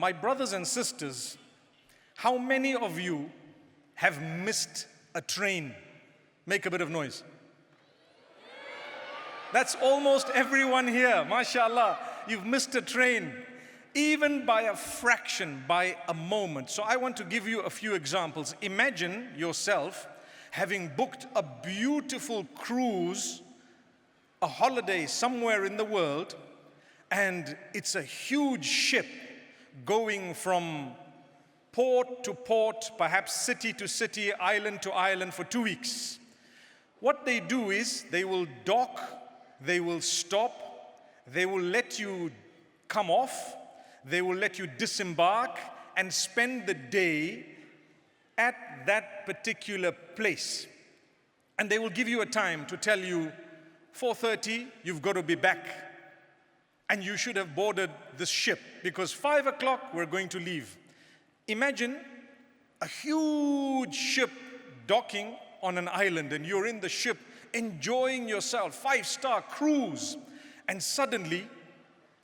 My brothers and sisters, how many of you have missed a train? Make a bit of noise. That's almost everyone here, mashallah. You've missed a train, even by a fraction, by a moment. So I want to give you a few examples. Imagine yourself having booked a beautiful cruise, a holiday somewhere in the world, and it's a huge ship going from port to port, perhaps city to city, island to island for 2 weeks. What they do is they will dock, they will stop, they will let you come off, they will let you disembark and spend the day at that particular place. And they will give you a time to tell you, 4:30, you've got to be back. And you should have boarded this ship because 5 o'clock we're going to leave. Imagine a huge ship docking on an island and you're in the ship enjoying yourself, 5-star cruise. And suddenly,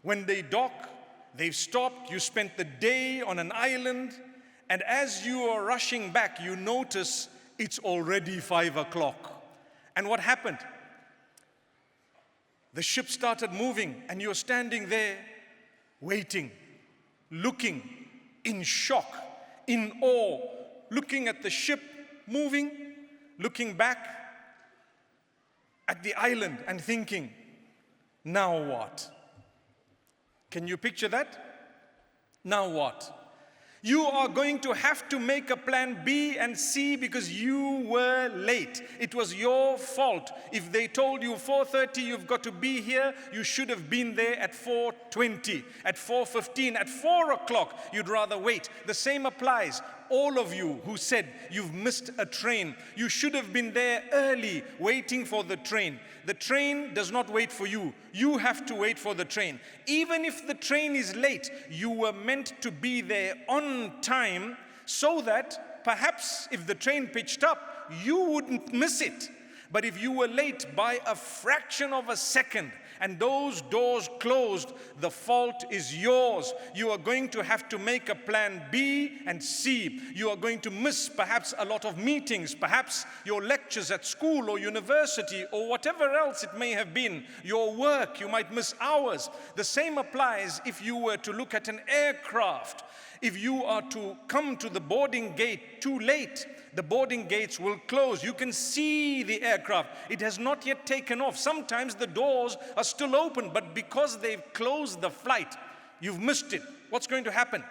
when they dock, they've stopped, you spent the day on an island, and as you are rushing back, you notice it's already 5 o'clock. And what happened? The ship started moving and you're standing there waiting, looking in shock, in awe, looking at the ship moving, looking back at the island and thinking, now what? Can you picture that? Now what? You are going to have to make a plan B and C because you were late. It was your fault. If they told you 4:30 you've got to be here, you should have been there at 4:20, at 4:15, at 4 o'clock. You'd rather wait. The same applies. All of you who said you've missed a train, you should have been there early waiting for the train. The train does not wait for you. You have to wait for the train. Even if the train is late, you were meant to be there on time so that perhaps if the train pitched up, you wouldn't miss it. But if you were late by a fraction of a second and those doors closed, the fault is yours. You are going to have to make a plan B and C. You are going to miss perhaps a lot of meetings, perhaps your lectures at school or university or whatever else it may have been. Your work, you might miss hours. The same applies if you were to look at an aircraft. If you are to come to the boarding gate too late, the boarding gates will close. You can see the aircraft. It has not yet taken off. Sometimes the doors are still open, but because they've closed the flight, you've missed it. What's going to happen?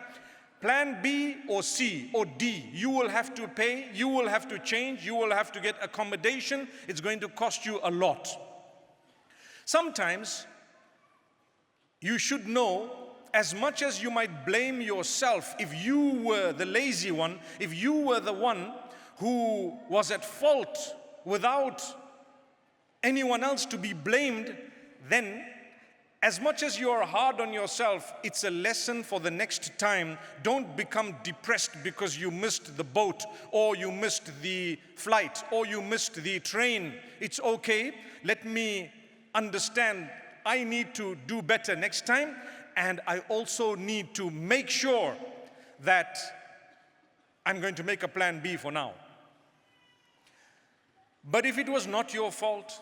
Plan B or C or D. You will have to pay, you will have to change, you will have to get accommodation. It's going to cost you a lot. Sometimes you should know, as much as you might blame yourself if you were the lazy one, if you were the one who was at fault without anyone else to be blamed, then as much as you are hard on yourself, it's a lesson for the next time. Don't become depressed because you missed the boat or you missed the flight or you missed the train. It's okay. Let me understand I need to do better next time, and I also need to make sure that I'm going to make a plan B for now. But if it was not your fault,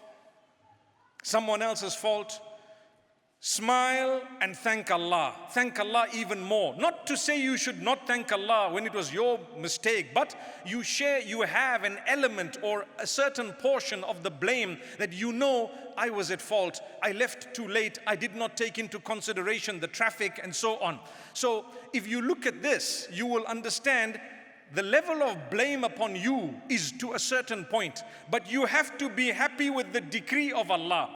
someone else's fault, smile and thank Allah. Thank Allah even more. Not to say you should not thank Allah when it was your mistake, but you have an element or a certain portion of the blame that you know, I was at fault, I left too late, I did not take into consideration the traffic and so on. So if you look at this, you will understand the level of blame upon you is to a certain point, but you have to be happy with the decree of Allah.